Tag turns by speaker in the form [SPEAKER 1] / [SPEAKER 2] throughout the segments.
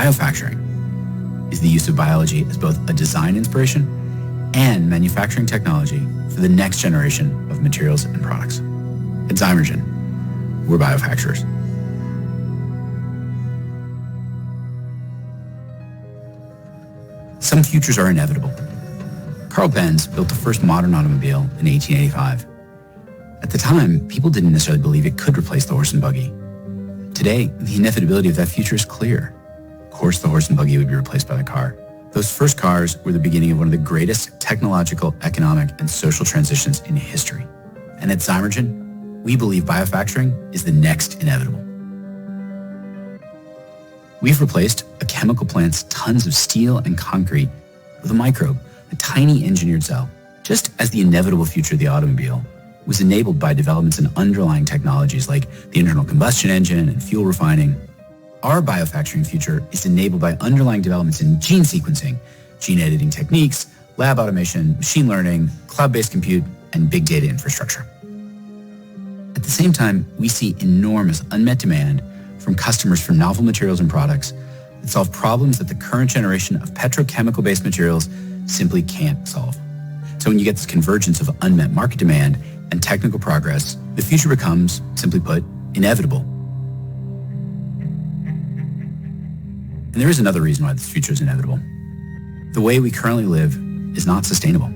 [SPEAKER 1] Biofacturing is the use of biology as both a design inspiration and manufacturing technology for the next generation of materials and products. At Zymergen, we're biofacturers. Some futures are inevitable. Carl Benz built the first modern automobile in 1885. At the time, people didn't necessarily believe it could replace the horse and buggy. Today, the inevitability of that future is clear. Of course, the horse and buggy would be replaced by the car. Those first cars were the beginning of one of the greatest technological, economic, and social transitions in history. And at Zymergen, we believe biofacturing is the next inevitable. We've replaced a chemical plant's tons of steel and concrete with a microbe, a tiny engineered cell, just as the inevitable future of the automobile was enabled by developments in underlying technologies like the internal combustion engine and fuel refining. Our biofacturing future is enabled by underlying developments in gene sequencing, gene editing techniques, lab automation, machine learning, cloud-based compute, and big data infrastructure. At the same time, we see enormous unmet demand from customers for novel materials and products that solve problems that the current generation of petrochemical-based materials simply can't solve. So when you get this convergence of unmet market demand and technical progress, the future becomes, simply put, inevitable. And there is another reason why this future is inevitable. The way we currently live is not sustainable.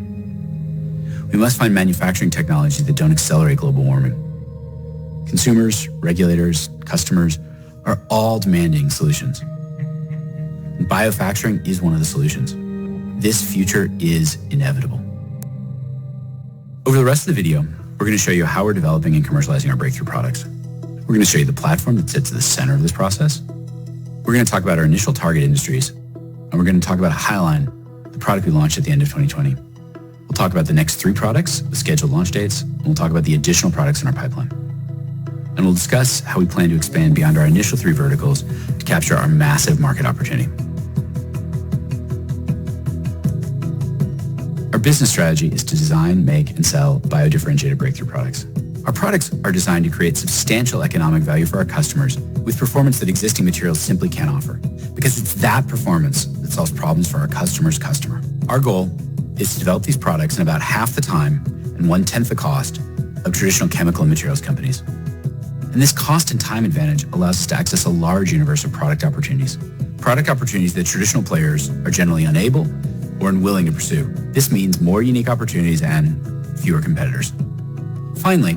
[SPEAKER 1] We must find manufacturing technologies that don't accelerate global warming. Consumers, regulators, customers are all demanding solutions. And biofacturing is one of the solutions. This future is inevitable. Over the rest of the video, we're going to show you how we're developing and commercializing our breakthrough products. We're going to show you the platform that sits at the center of this process. We're going to talk about our initial target industries, and we're going to talk about Hyaline, the product we launched at the end of 2020. We'll talk about the next 3 products with scheduled launch dates, and we'll talk about the additional products in our pipeline. And we'll discuss how we plan to expand beyond our initial 3 verticals to capture our massive market opportunity. Our business strategy is to design, make, and sell biodifferentiated breakthrough products. Our products are designed to create substantial economic value for our customers with performance that existing materials simply can't offer, because it's that performance that solves problems for our customer's customer. Our goal is to develop these products in about half the time and 1/10 the cost of traditional chemical and materials companies. And this cost and time advantage allows us to access a large universe of product opportunities that traditional players are generally unable or unwilling to pursue. This means more unique opportunities and fewer competitors. Finally,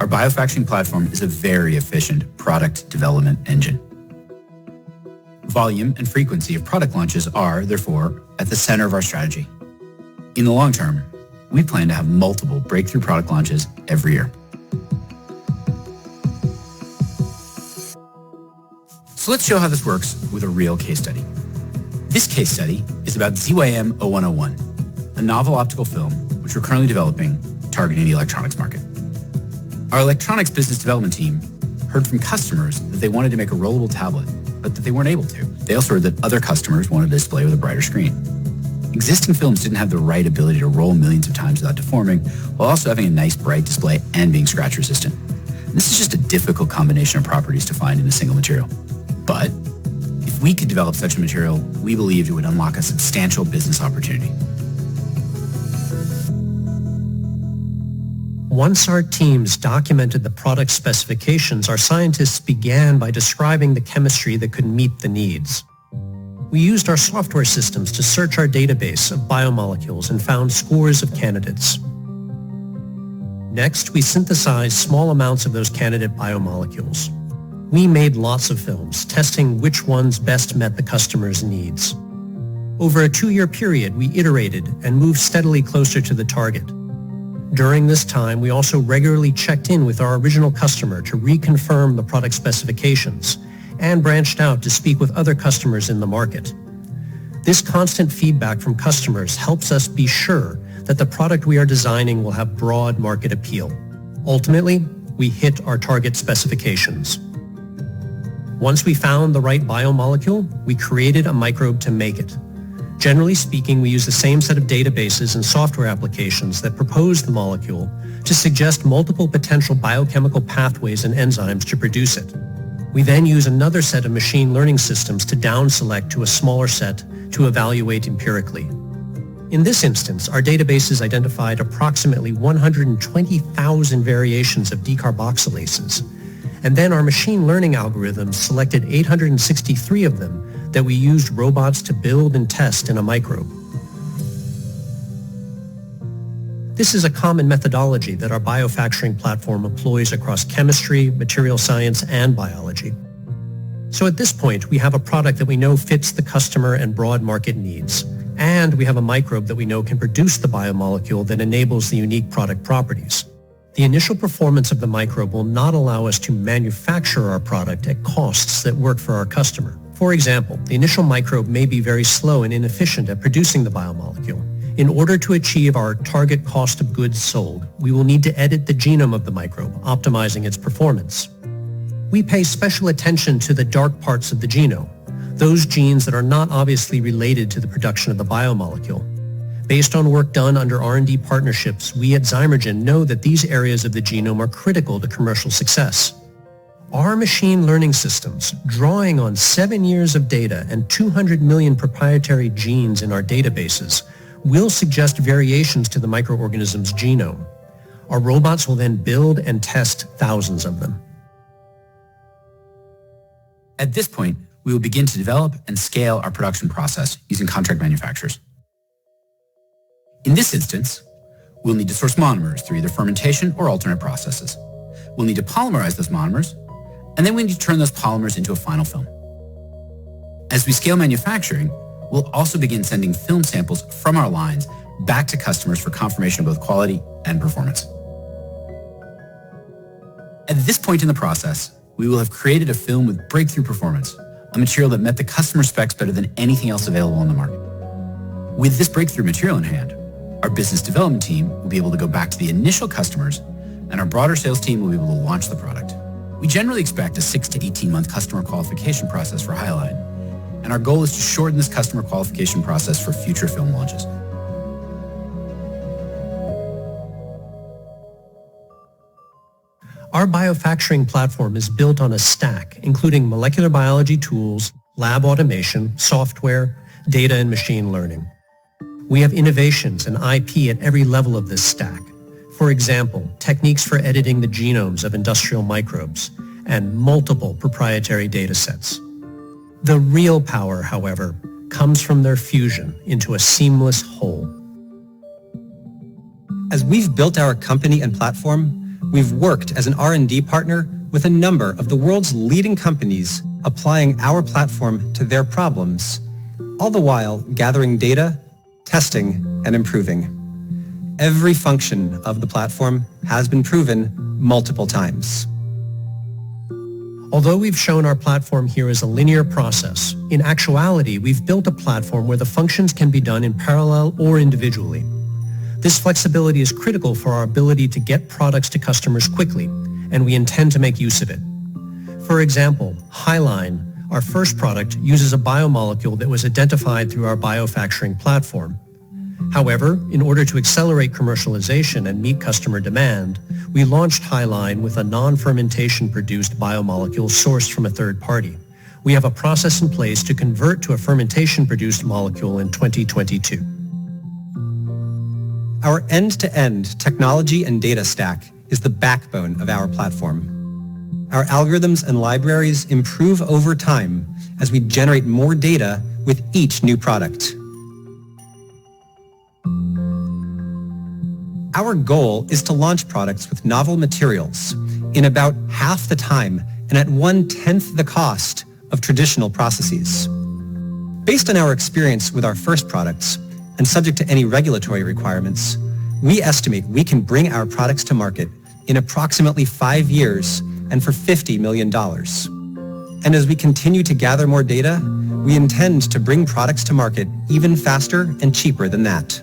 [SPEAKER 1] our biofacturing platform is a very efficient product development engine. Volume and frequency of product launches are, therefore, at the center of our strategy. In the long term, we plan to have multiple breakthrough product launches every year. So let's show how this works with a real case study. This case study is about ZYM0101, a novel optical film which we're currently developing targeting the electronics market. Our electronics business development team heard from customers that they wanted to make a rollable tablet, but that they weren't able to. They also heard that other customers wanted a display with a brighter screen. Existing films didn't have the right ability to roll millions of times without deforming, while also having a nice bright display and being scratch resistant. And this is just a difficult combination of properties to find in a single material. But if we could develop such a material, we believed it would unlock a substantial business opportunity.
[SPEAKER 2] Once our teams documented the product specifications, our scientists began by describing the chemistry that could meet the needs. We used our software systems to search our database of biomolecules and found scores of candidates. Next, we synthesized small amounts of those candidate biomolecules. We made lots of films, testing which ones best met the customer's needs. Over a 2-year period, we iterated and moved steadily closer to the target. During this time, we also regularly checked in with our original customer to reconfirm the product specifications and branched out to speak with other customers in the market. This constant feedback from customers helps us be sure that the product we are designing will have broad market appeal. Ultimately, we hit our target specifications. Once we found the right biomolecule, we created a microbe to make it. Generally speaking, we use the same set of databases and software applications that propose the molecule to suggest multiple potential biochemical pathways and enzymes to produce it. We then use another set of machine learning systems to down-select to a smaller set to evaluate empirically. In this instance, our databases identified approximately 120,000 variations of decarboxylases, and then our machine learning algorithms selected 863 of them that we used robots to build and test in a microbe. This is a common methodology that our biofactoring platform employs across chemistry, material science, and biology. So at this point, we have a product that we know fits the customer and broad market needs, and we have a microbe that we know can produce the biomolecule that enables the unique product properties. The initial performance of the microbe will not allow us to manufacture our product at costs that work for our customer. For example, the initial microbe may be very slow and inefficient at producing the biomolecule. In order to achieve our target cost of goods sold, we will need to edit the genome of the microbe, optimizing its performance. We pay special attention to the dark parts of the genome, those genes that are not obviously related to the production of the biomolecule. Based on work done under R&D partnerships, we at Zymergen know that these areas of the genome are critical to commercial success. Our machine learning systems, drawing on 7 years of data and 200 million proprietary genes in our databases, will suggest variations to the microorganism's genome. Our robots will then build and test thousands of them.
[SPEAKER 1] At this point, we will begin to develop and scale our production process using contract manufacturers. In this instance, we'll need to source monomers through either fermentation or alternate processes. We'll need to polymerize those monomers, and then we need to turn those polymers into a final film. As we scale manufacturing, we'll also begin sending film samples from our lines back to customers for confirmation of both quality and performance. At this point in the process, we will have created a film with breakthrough performance, a material that met the customer specs better than anything else available on the market. With this breakthrough material in hand, our business development team will be able to go back to the initial customers, and our broader sales team will be able to launch the product. We generally expect a 6 to 18-month customer qualification process for Hyaline, and our goal is to shorten this customer qualification process for future film launches.
[SPEAKER 2] Our biofactoring platform is built on a stack, including molecular biology tools, lab automation, software, data, and machine learning. We have innovations and IP at every level of this stack. For example, techniques for editing the genomes of industrial microbes and multiple proprietary data sets. The real power, however, comes from their fusion into a seamless whole.
[SPEAKER 3] As we've built our company and platform, we've worked as an R&D partner with a number of the world's leading companies applying our platform to their problems, all the while gathering data, testing, and improving. Every function of the platform has been proven multiple times.
[SPEAKER 2] Although we've shown our platform here as a linear process, in actuality, we've built a platform where the functions can be done in parallel or individually. This flexibility is critical for our ability to get products to customers quickly, and we intend to make use of it. For example, Hyaline, our first product, uses a biomolecule that was identified through our biofactoring platform. However, in order to accelerate commercialization and meet customer demand, we launched Hyaline with a non-fermentation produced biomolecule sourced from a third party. We have a process in place to convert to a fermentation produced molecule in 2022.
[SPEAKER 3] Our end-to-end technology and data stack is the backbone of our platform. Our algorithms and libraries improve over time as we generate more data with each new product. Our goal is to launch products with novel materials in about half the time and at 1/10 the cost of traditional processes. Based on our experience with our first products, and subject to any regulatory requirements, we estimate we can bring our products to market in approximately 5 years and for $50 million. And as we continue to gather more data, we intend to bring products to market even faster and cheaper than that.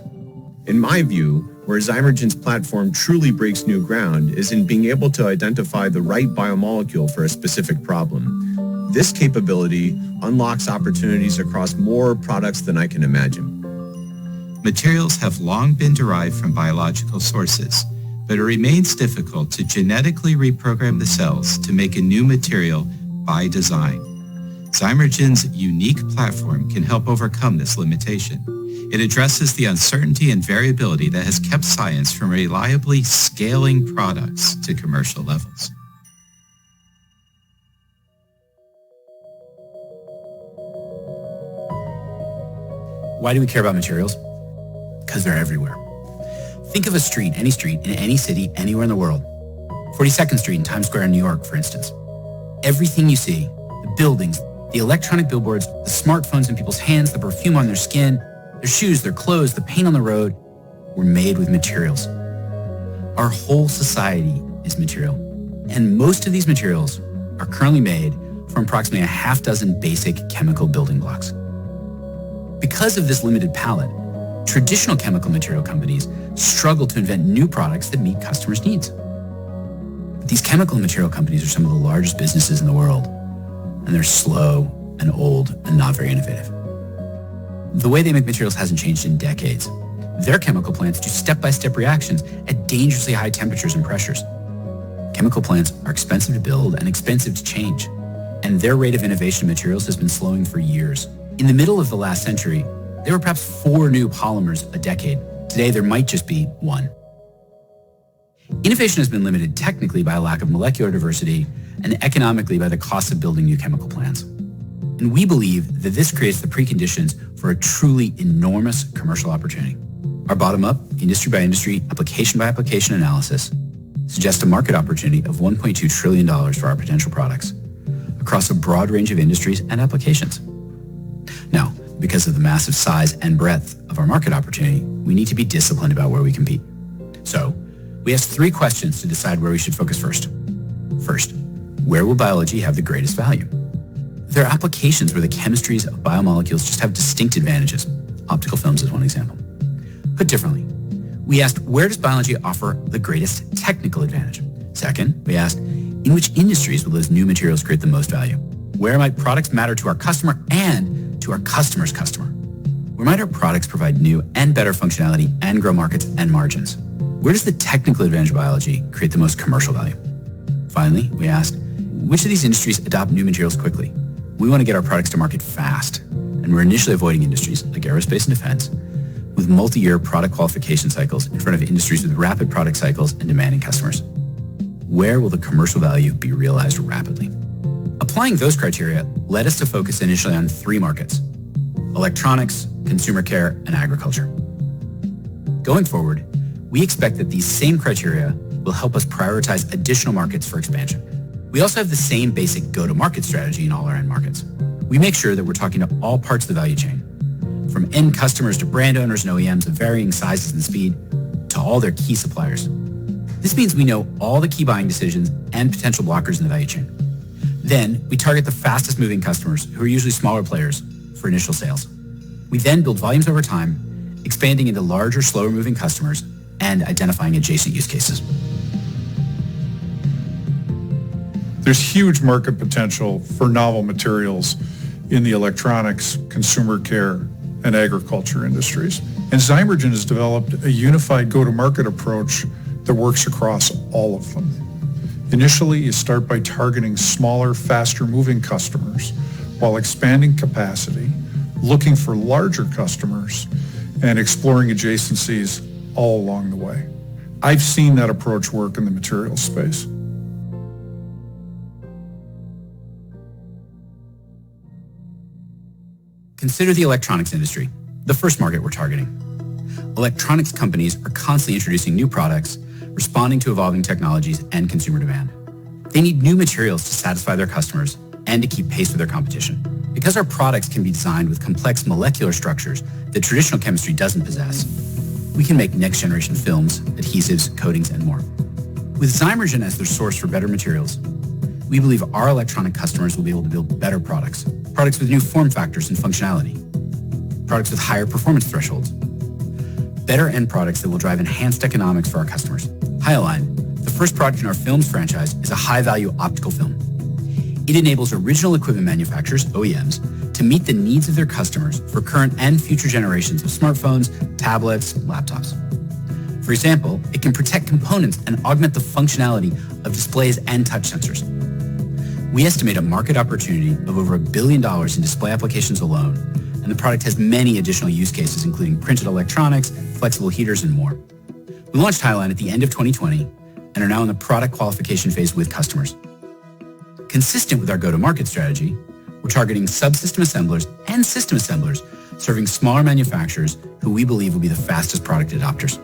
[SPEAKER 4] In my view, where Zymergen's platform truly breaks new ground is in being able to identify the right biomolecule for a specific problem. This capability unlocks opportunities across more products than I can imagine.
[SPEAKER 5] Materials have long been derived from biological sources, but it remains difficult to genetically reprogram the cells to make a new material by design. Zymergen's unique platform can help overcome this limitation. It addresses the uncertainty and variability that has kept science from reliably scaling products to commercial levels.
[SPEAKER 1] Why do we care about materials? Because they're everywhere. Think of a street, any street, in any city, anywhere in the world. 42nd Street in Times Square in New York, for instance. Everything you see, the buildings, the electronic billboards, the smartphones in people's hands, the perfume on their skin, their shoes, their clothes, the paint on the road, were made with materials. Our whole society is material. And most of these materials are currently made from approximately a half dozen basic chemical building blocks. Because of this limited palette, traditional chemical material companies struggle to invent new products that meet customers' needs. But these chemical material companies are some of the largest businesses in the world, and they're slow and old and not very innovative. The way they make materials hasn't changed in decades. Their chemical plants do step-by-step reactions at dangerously high temperatures and pressures. Chemical plants are expensive to build and expensive to change, and their rate of innovation in materials has been slowing for years. In the middle of the last century, there were perhaps 4 new polymers a decade. Today, there might just be 1. Innovation has been limited technically by a lack of molecular diversity and economically by the cost of building new chemical plants. And we believe that this creates the preconditions for a truly enormous commercial opportunity. Our bottom-up, industry-by-industry, application-by-application analysis suggests a market opportunity of $1.2 trillion for our potential products across a broad range of industries and applications. Now, because of the massive size and breadth of our market opportunity, we need to be disciplined about where we compete. So, we asked 3 questions to decide where we should focus first. First, where will biology have the greatest value? There are applications where the chemistries of biomolecules just have distinct advantages. Optical films is one example. Put differently, we asked, where does biology offer the greatest technical advantage? Second, we asked, in which industries will those new materials create the most value? Where might products matter to our customer and to our customer's customer? Where might our products provide new and better functionality and grow markets and margins? Where does the technical advantage of biology create the most commercial value? Finally, we asked, which of these industries adopt new materials quickly? We want to get our products to market fast, and we're initially avoiding industries like aerospace and defense with multi-year product qualification cycles in front of industries with rapid product cycles and demanding customers. Where will the commercial value be realized rapidly? Applying those criteria led us to focus initially on 3 markets: electronics, consumer care, and agriculture. Going forward, we expect that these same criteria will help us prioritize additional markets for expansion. We also have the same basic go-to-market strategy in all our end markets. We make sure that we're talking to all parts of the value chain, from end customers to brand owners and OEMs of varying sizes and speed, to all their key suppliers. This means we know all the key buying decisions and potential blockers in the value chain. Then, we target the fastest moving customers, who are usually smaller players, for initial sales. We then build volumes over time, expanding into larger, slower moving customers and identifying adjacent use cases.
[SPEAKER 6] There's huge market potential for novel materials in the electronics, consumer care, and agriculture industries. And Zymergen has developed a unified go-to-market approach that works across all of them. Initially, you start by targeting smaller, faster-moving customers while expanding capacity, looking for larger customers, and exploring adjacencies all along the way. I've seen that approach work in the materials space.
[SPEAKER 1] Consider the electronics industry, the first market we're targeting. Electronics companies are constantly introducing new products, responding to evolving technologies and consumer demand. They need new materials to satisfy their customers and to keep pace with their competition. Because our products can be designed with complex molecular structures that traditional chemistry doesn't possess, we can make next-generation films, adhesives, coatings, and more. With Zymergen as their source for better materials, we believe our electronic customers will be able to build better products with new form factors and functionality, products with higher performance thresholds, better end products that will drive enhanced economics for our customers. Hyaline, the first product in our films franchise, is a high-value optical film. It enables original equipment manufacturers, OEMs, to meet the needs of their customers for current and future generations of smartphones, tablets, laptops. For example, it can protect components and augment the functionality of displays and touch sensors. We estimate a market opportunity of over $1 billion in display applications alone, and the product has many additional use cases, including printed electronics, flexible heaters, and more. We launched Highline at the end of 2020 and are now in the product qualification phase with customers. Consistent with our go-to-market strategy, we're targeting subsystem assemblers and system assemblers, serving smaller manufacturers who we believe will be the fastest product adopters.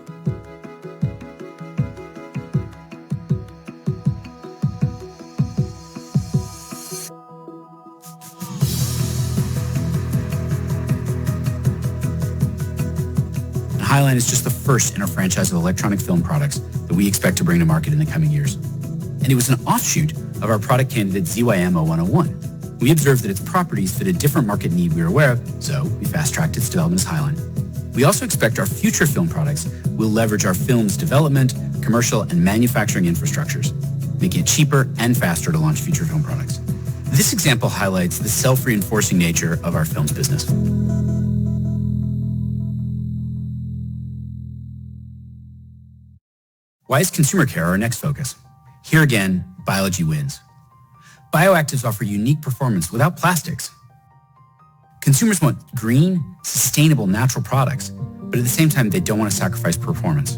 [SPEAKER 1] Highline is just the first in our franchise of electronic film products that we expect to bring to market in the coming years. And it was an offshoot of our product candidate ZYM0101. We observed that its properties fit a different market need we were aware of, so we fast-tracked its development as Highline. We also expect our future film products will leverage our film's development, commercial, and manufacturing infrastructures, making it cheaper and faster to launch future film products. This example highlights the self-reinforcing nature of our films business. Why is consumer care our next focus? Here again, biology wins. Bioactives offer unique performance without plastics. Consumers want green, sustainable, natural products, but at the same time, they don't want to sacrifice performance.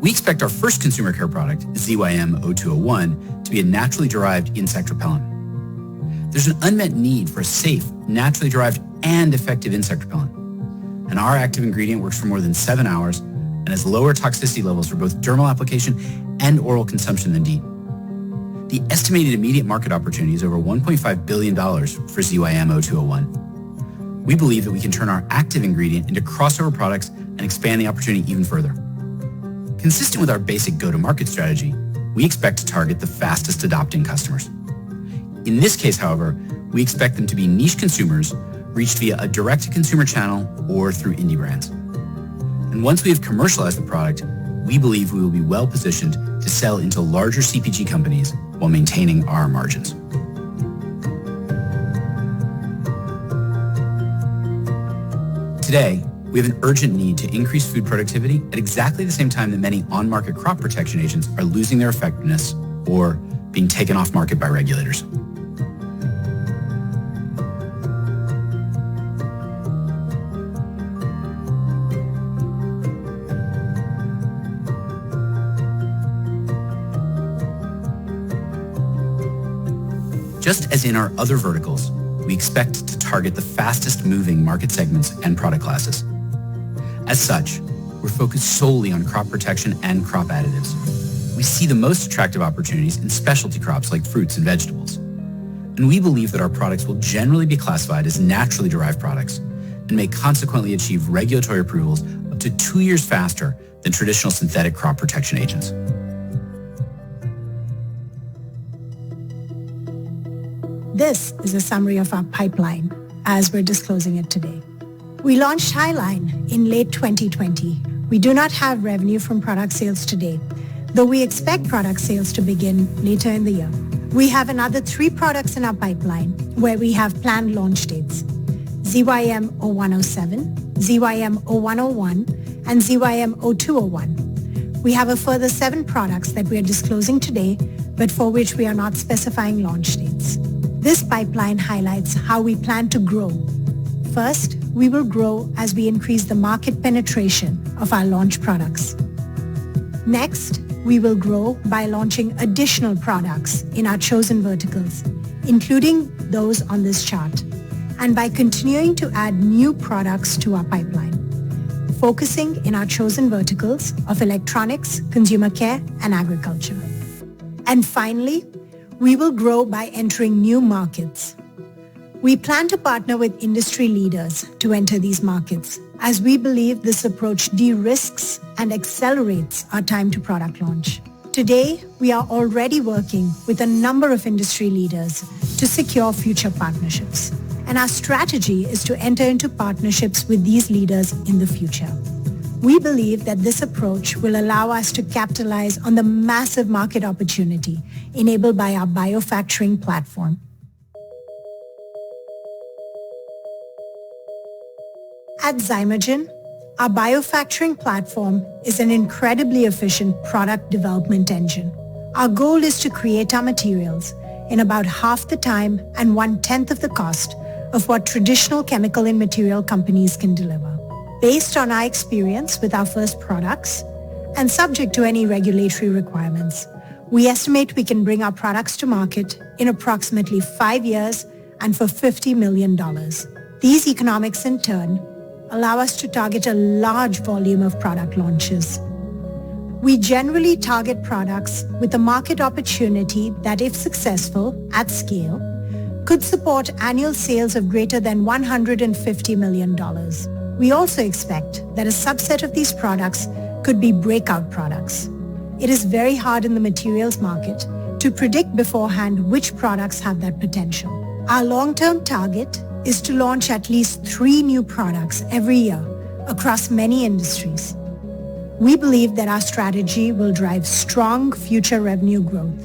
[SPEAKER 1] We expect our first consumer care product, ZYM0201, to be a naturally derived insect repellent. There's an unmet need for a safe, naturally derived, and effective insect repellent. And our active ingredient works for more than 7 hours and has lower toxicity levels for both dermal application and oral consumption than DEET. The estimated immediate market opportunity is over $1.5 billion for ZYM0201. We believe that we can turn our active ingredient into crossover products and expand the opportunity even further. Consistent with our basic go-to-market strategy, we expect to target the fastest adopting customers. In this case, however, we expect them to be niche consumers reached via a direct-to-consumer channel or through indie brands. And once we have commercialized the product, we believe we will be well positioned to sell into larger CPG companies while maintaining our margins. Today, we have an urgent need to increase food productivity at exactly the same time that many on-market crop protection agents are losing their effectiveness or being taken off market by regulators. Just as in our other verticals, we expect to target the fastest moving market segments and product classes. As such, we're focused solely on crop protection and crop additives. We see the most attractive opportunities in specialty crops like fruits and vegetables. And we believe that our products will generally be classified as naturally derived products and may consequently achieve regulatory approvals up to 2 years faster than traditional synthetic crop protection agents.
[SPEAKER 7] This is a summary of our pipeline as we're disclosing it today. We launched Highline in late 2020. We do not have revenue from product sales today, though we expect product sales to begin later in the year. We have another 3 products in our pipeline where we have planned launch dates: ZYM0107, ZYM0101, and ZYM0201. We have a further 7 products that we are disclosing today, but for which we are not specifying launch dates. This pipeline highlights how we plan to grow. First, we will grow as we increase the market penetration of our launch products. Next, we will grow by launching additional products in our chosen verticals, including those on this chart, and by continuing to add new products to our pipeline, focusing in our chosen verticals of electronics, consumer care, and agriculture. And finally, we will grow by entering new markets. We plan to partner with industry leaders to enter these markets, as we believe this approach de-risks and accelerates our time to product launch. Today, we are already working with a number of industry leaders to secure future partnerships. And our strategy is to enter into partnerships with these leaders in the future. We believe that this approach will allow us to capitalize on the massive market opportunity enabled by our biofacturing platform. At Zymergen, our biofacturing platform is an incredibly efficient product development engine. Our goal is to create our materials in about half the time and 1/10 of the cost of what traditional chemical and material companies can deliver. Based on our experience with our first products and subject to any regulatory requirements, we estimate we can bring our products to market in approximately 5 years and for $50 million. These economics in turn allow us to target a large volume of product launches. We generally target products with a market opportunity that, if successful at scale, could support annual sales of greater than $150 million. We also expect that a subset of these products could be breakout products. It is very hard in the materials market to predict beforehand which products have that potential. Our long-term target is to launch at least 3 new products every year across many industries. We believe that our strategy will drive strong future revenue growth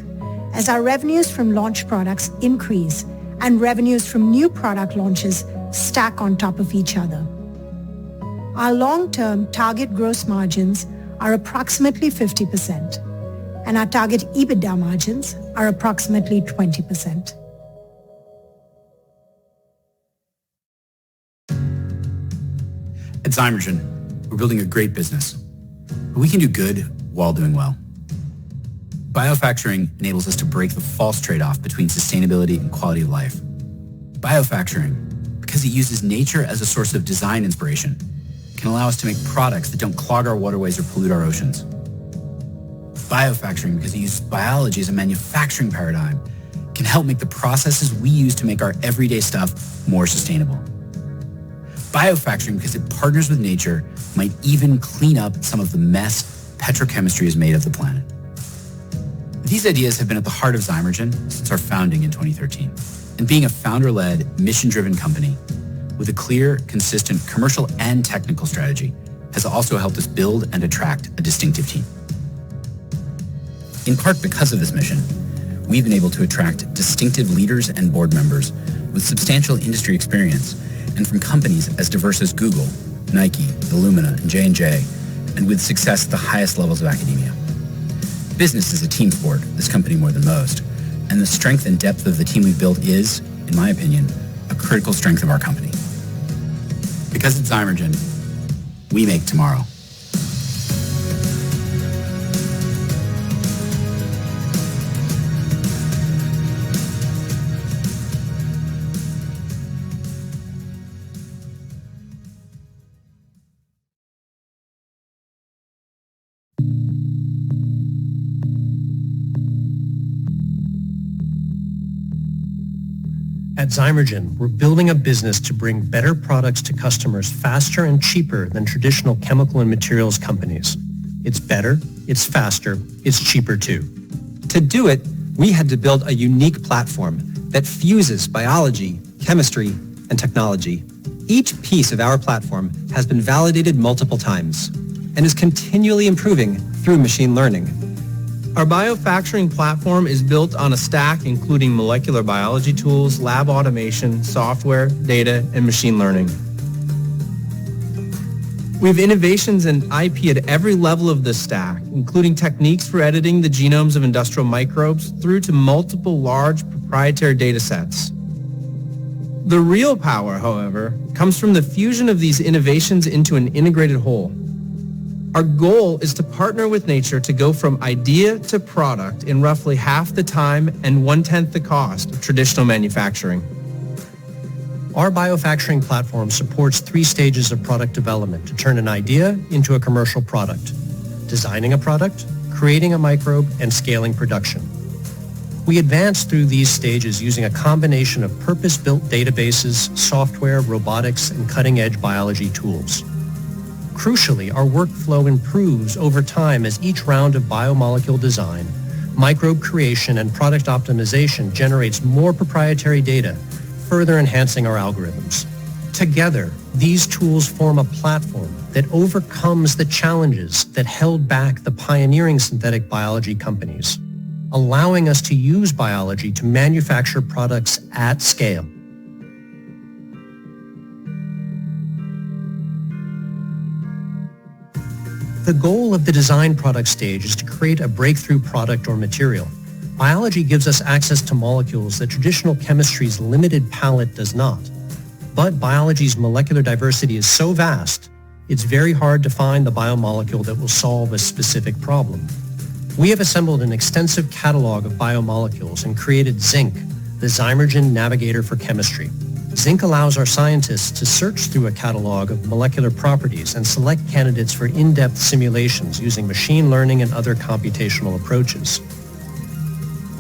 [SPEAKER 7] as our revenues from launch products increase and revenues from new product launches stack on top of each other. Our long-term target gross margins are approximately 50%, and our target EBITDA margins are approximately 20%.
[SPEAKER 1] At Zymergen, we're building a great business, but we can do good while doing well. Biofacturing enables us to break the false trade-off between sustainability and quality of life. Biofacturing, because it uses nature as a source of design inspiration, can allow us to make products that don't clog our waterways or pollute our oceans. Biofacturing, because it uses biology as a manufacturing paradigm, can help make the processes we use to make our everyday stuff more sustainable. Biofacturing, because it partners with nature, might even clean up some of the mess petrochemistry has made of the planet. These ideas have been at the heart of Zymergen since our founding in 2013. And being a founder-led, mission-driven company with a clear, consistent commercial and technical strategy has also helped us build and attract a distinctive team. In part because of this mission, we've been able to attract distinctive leaders and board members with substantial industry experience and from companies as diverse as Google, Nike, Illumina, and J&J, and with success at the highest levels of academia. Business is a team sport, this company more than most, and the strength and depth of the team we've built is, in my opinion, a critical strength of our company. Because at Zymergen, we make tomorrow.
[SPEAKER 2] At Zymergen, we're building a business to bring better products to customers faster and cheaper than traditional chemical and materials companies. It's better, it's faster, it's cheaper too.
[SPEAKER 3] To do it, we had to build a unique platform that fuses biology, chemistry, and technology. Each piece of our platform has been validated multiple times and is continually improving through machine learning.
[SPEAKER 8] Our biofacturing platform is built on a stack including molecular biology tools, lab automation, software, data, and machine learning. We have innovations and IP at every level of this stack, including techniques for editing the genomes of industrial microbes through to multiple large proprietary data sets. The real power, however, comes from the fusion of these innovations into an integrated whole. Our goal is to partner with nature to go from idea to product in roughly half the time and 1/10 the cost of traditional manufacturing.
[SPEAKER 2] Our biofacturing platform supports 3 stages of product development to turn an idea into a commercial product: designing a product, creating a microbe, and scaling production. We advance through these stages using a combination of purpose-built databases, software, robotics, and cutting-edge biology tools. Crucially, our workflow improves over time as each round of biomolecule design, microbe creation, and product optimization generates more proprietary data, further enhancing our algorithms. Together, these tools form a platform that overcomes the challenges that held back the pioneering synthetic biology companies, allowing us to use biology to manufacture products at scale. The goal of the design product stage is to create a breakthrough product or material. Biology gives us access to molecules that traditional chemistry's limited palette does not. But biology's molecular diversity is so vast, it's very hard to find the biomolecule that will solve a specific problem. We have assembled an extensive catalog of biomolecules and created Zinc, the Zymergen Navigator for Chemistry. Zinc allows our scientists to search through a catalog of molecular properties and select candidates for in-depth simulations using machine learning and other computational approaches.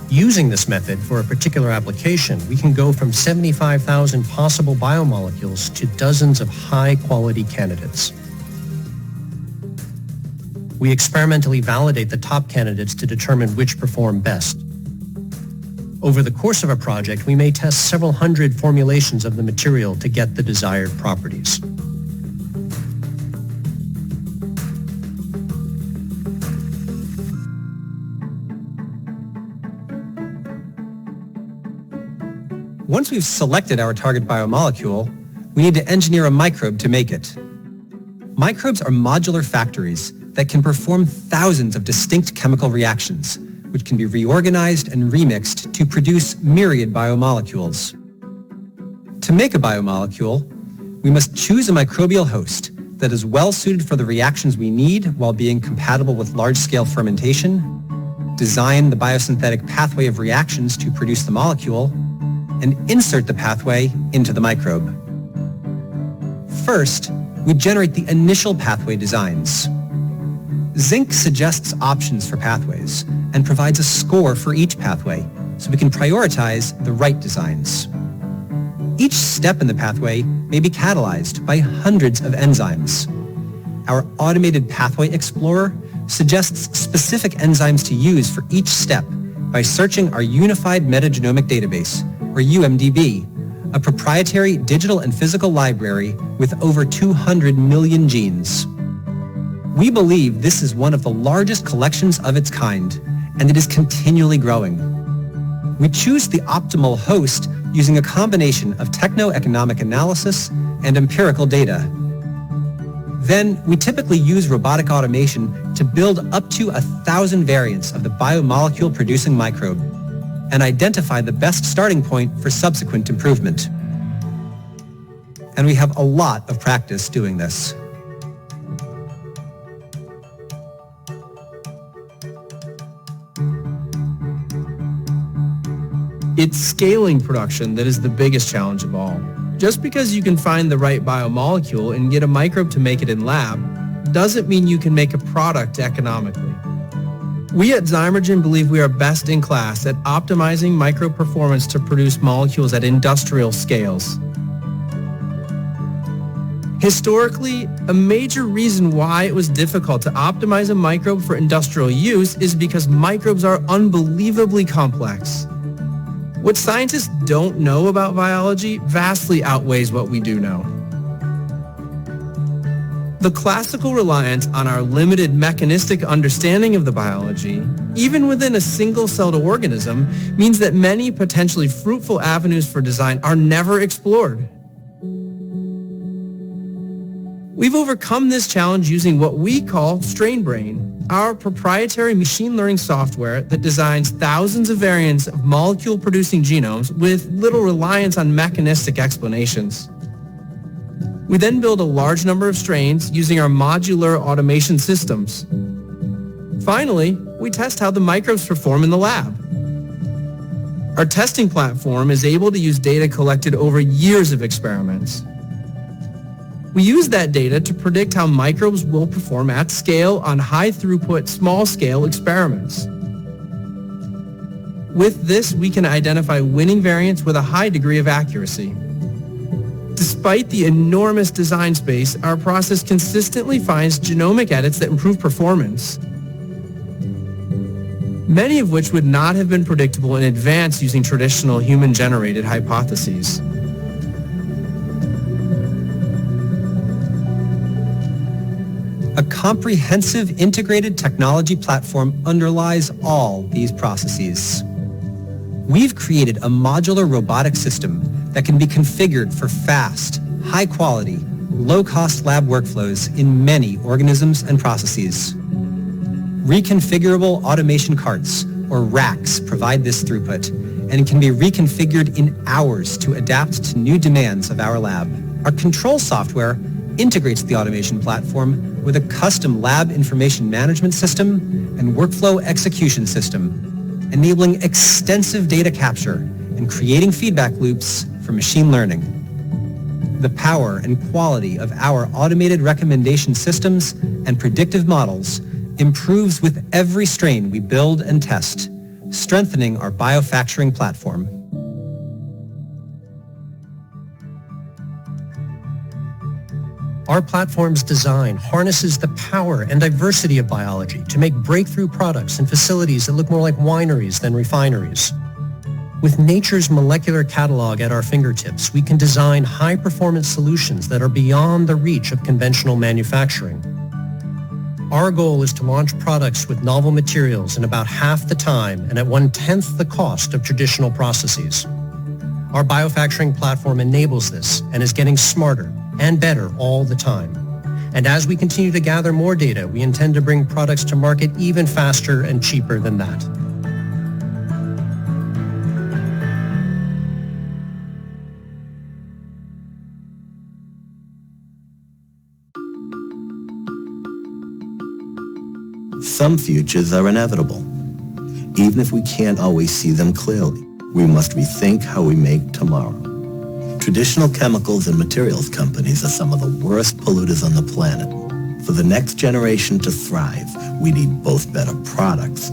[SPEAKER 2] Using this method for a particular application, we can go from 75,000 possible biomolecules to dozens of high-quality candidates. We experimentally validate the top candidates to determine which perform best. Over the course of a project, we may test several hundred formulations of the material to get the desired properties.
[SPEAKER 3] Once we've selected our target biomolecule, we need to engineer a microbe to make it. Microbes are modular factories that can perform thousands of distinct chemical reactions, which can be reorganized and remixed to produce myriad biomolecules. To make a biomolecule, we must choose a microbial host that is well suited for the reactions we need while being compatible with large-scale fermentation, design the biosynthetic pathway of reactions to produce the molecule, and insert the pathway into the microbe. First, we generate the initial pathway designs. Zinc suggests options for pathways and provides a score for each pathway so we can prioritize the right designs. Each step in the pathway may be catalyzed by hundreds of enzymes. Our automated pathway explorer suggests specific enzymes to use for each step by searching our Unified Metagenomic Database, or UMDB, a proprietary digital and physical library with over 200 million genes. We believe this is one of the largest collections of its kind, and it is continually growing. We choose the optimal host using a combination of techno-economic analysis and empirical data. Then, we typically use robotic automation to build up to 1,000 variants of the biomolecule-producing microbe and identify the best starting point for subsequent improvement. And we have a lot of practice doing this.
[SPEAKER 8] It's scaling production that is the biggest challenge of all. Just because you can find the right biomolecule and get a microbe to make it in lab, doesn't mean you can make a product economically. We at Zymergen believe we are best in class at optimizing microbe performance to produce molecules at industrial scales. Historically, a major reason why it was difficult to optimize a microbe for industrial use is because microbes are unbelievably complex. What scientists don't know about biology vastly outweighs what we do know. The classical reliance on our limited mechanistic understanding of the biology, even within a single-celled organism, means that many potentially fruitful avenues for design are never explored. We've overcome this challenge using what we call StrainBrain, our proprietary machine learning software that designs thousands of variants of molecule-producing genomes with little reliance on mechanistic explanations. We then build a large number of strains using our modular automation systems. Finally, we test how the microbes perform in the lab. Our testing platform is able to use data collected over years of experiments. We use that data to predict how microbes will perform at scale on high-throughput, small-scale experiments. With this, we can identify winning variants with a high degree of accuracy. Despite the enormous design space, our process consistently finds genomic edits that improve performance, many of which would not have been predictable in advance using traditional human-generated hypotheses.
[SPEAKER 3] A comprehensive integrated technology platform underlies all these processes. We've created a modular robotic system that can be configured for fast, high-quality, low-cost lab workflows in many organisms and processes. Reconfigurable automation carts, or racks, provide this throughput and can be reconfigured in hours to adapt to new demands of our lab. Our control software integrates the automation platform with a custom lab information management system and workflow execution system, enabling extensive data capture and creating feedback loops for machine learning. The power and quality of our automated recommendation systems and predictive models improves with every strain we build and test, strengthening our biofacturing platform.
[SPEAKER 2] Our platform's design harnesses the power and diversity of biology to make breakthrough products in facilities that look more like wineries than refineries. With nature's molecular catalog at our fingertips, we can design high-performance solutions that are beyond the reach of conventional manufacturing. Our goal is to launch products with novel materials in about half the time and at 1/10 the cost of traditional processes. Our biofacturing platform enables this and is getting smarter and better all the time. And as we continue to gather more data, we intend to bring products to market even faster and cheaper than that.
[SPEAKER 9] Some futures are inevitable. Even if we can't always see them clearly, we must rethink how we make tomorrow. Traditional chemicals and materials companies are some of the worst polluters on the planet. For the next generation to thrive, we need both better products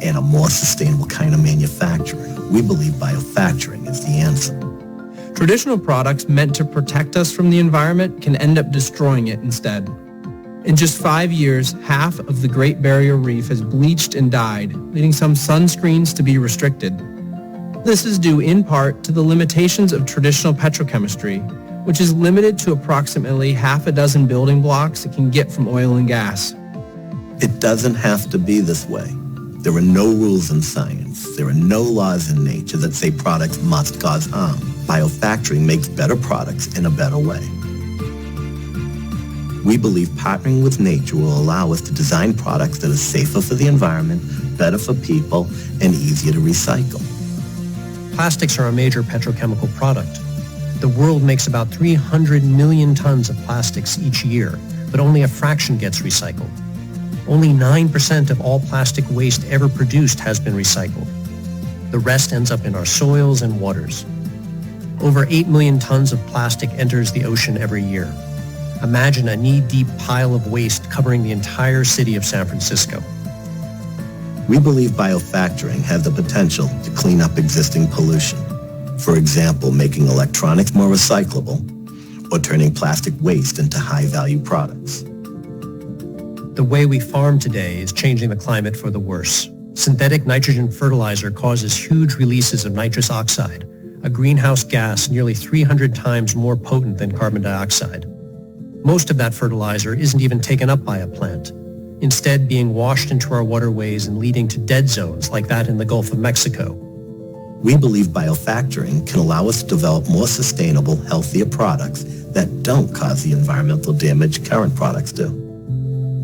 [SPEAKER 9] and a more sustainable kind of manufacturing. We believe biofacturing is the answer.
[SPEAKER 8] Traditional products meant to protect us from the environment can end up destroying it instead. In just 5 years, half of the Great Barrier Reef has bleached and died, leading some sunscreens to be restricted. This is due in part to the limitations of traditional petrochemistry, which is limited to approximately half a dozen building blocks it can get from oil and gas.
[SPEAKER 9] It doesn't have to be this way. There are no rules in science. There are no laws in nature that say products must cause harm. Biofacturing makes better products in a better way. We believe partnering with nature will allow us to design products that are safer for the environment, better for people, and easier to recycle.
[SPEAKER 2] Plastics are a major petrochemical product. The world makes about 300 million tons of plastics each year, but only a fraction gets recycled. Only 9% of all plastic waste ever produced has been recycled. The rest ends up in our soils and waters. Over 8 million tons of plastic enters the ocean every year. Imagine a knee-deep pile of waste covering the entire city of San Francisco.
[SPEAKER 9] We believe biofacturing has the potential to clean up existing pollution. For example, making electronics more recyclable or turning plastic waste into high-value products.
[SPEAKER 2] The way we farm today is changing the climate for the worse. Synthetic nitrogen fertilizer causes huge releases of nitrous oxide, a greenhouse gas nearly 300 times more potent than carbon dioxide. Most of that fertilizer isn't even taken up by a plant, instead being washed into our waterways and leading to dead zones like that in the Gulf of Mexico.
[SPEAKER 9] We believe biofacturing can allow us to develop more sustainable, healthier products that don't cause the environmental damage current products do.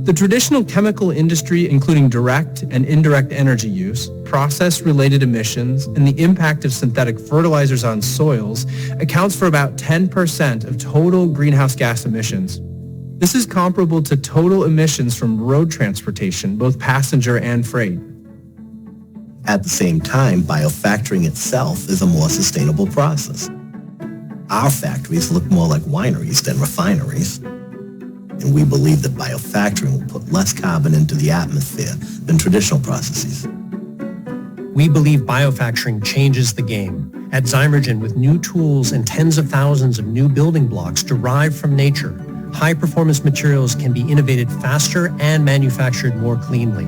[SPEAKER 8] The traditional chemical industry, including direct and indirect energy use, process-related emissions, and the impact of synthetic fertilizers on soils, accounts for about 10% of total greenhouse gas emissions. This is comparable to total emissions from road transportation, both passenger and freight.
[SPEAKER 9] At the same time, biofacturing itself is a more sustainable process. Our factories look more like wineries than refineries. And we believe that biofacturing will put less carbon into the atmosphere than traditional processes.
[SPEAKER 2] We believe biofacturing changes the game. At Zymergen, with new tools and tens of thousands of new building blocks derived from nature, high-performance materials can be innovated faster and manufactured more cleanly.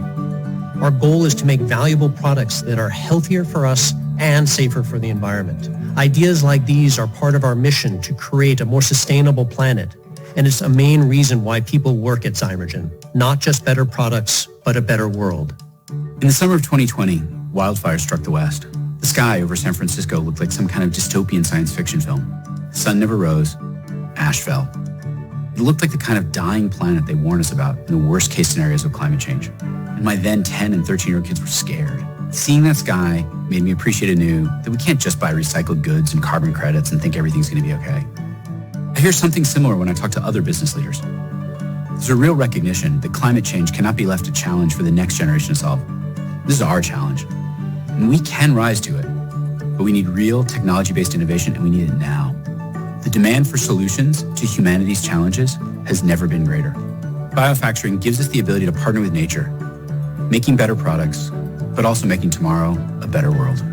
[SPEAKER 2] Our goal is to make valuable products that are healthier for us and safer for the environment. Ideas like these are part of our mission to create a more sustainable planet, and it's a main reason why people work at Zymergen. Not just better products, but a better world.
[SPEAKER 1] In the summer of 2020, wildfire struck the West. The sky over San Francisco looked like some kind of dystopian science fiction film. The sun never rose. Ash fell. It looked like the kind of dying planet they warned us about in the worst case scenarios of climate change. And my then 10 and 13-year-old kids were scared. Seeing that sky made me appreciate anew that we can't just buy recycled goods and carbon credits and think everything's going to be okay. I hear something similar when I talk to other business leaders. There's a real recognition that climate change cannot be left a challenge for the next generation to solve. This is our challenge, and we can rise to it, but we need real technology-based innovation, and we need it now. The demand for solutions to humanity's challenges has never been greater. Biofacturing gives us the ability to partner with nature, making better products, but also making tomorrow a better world.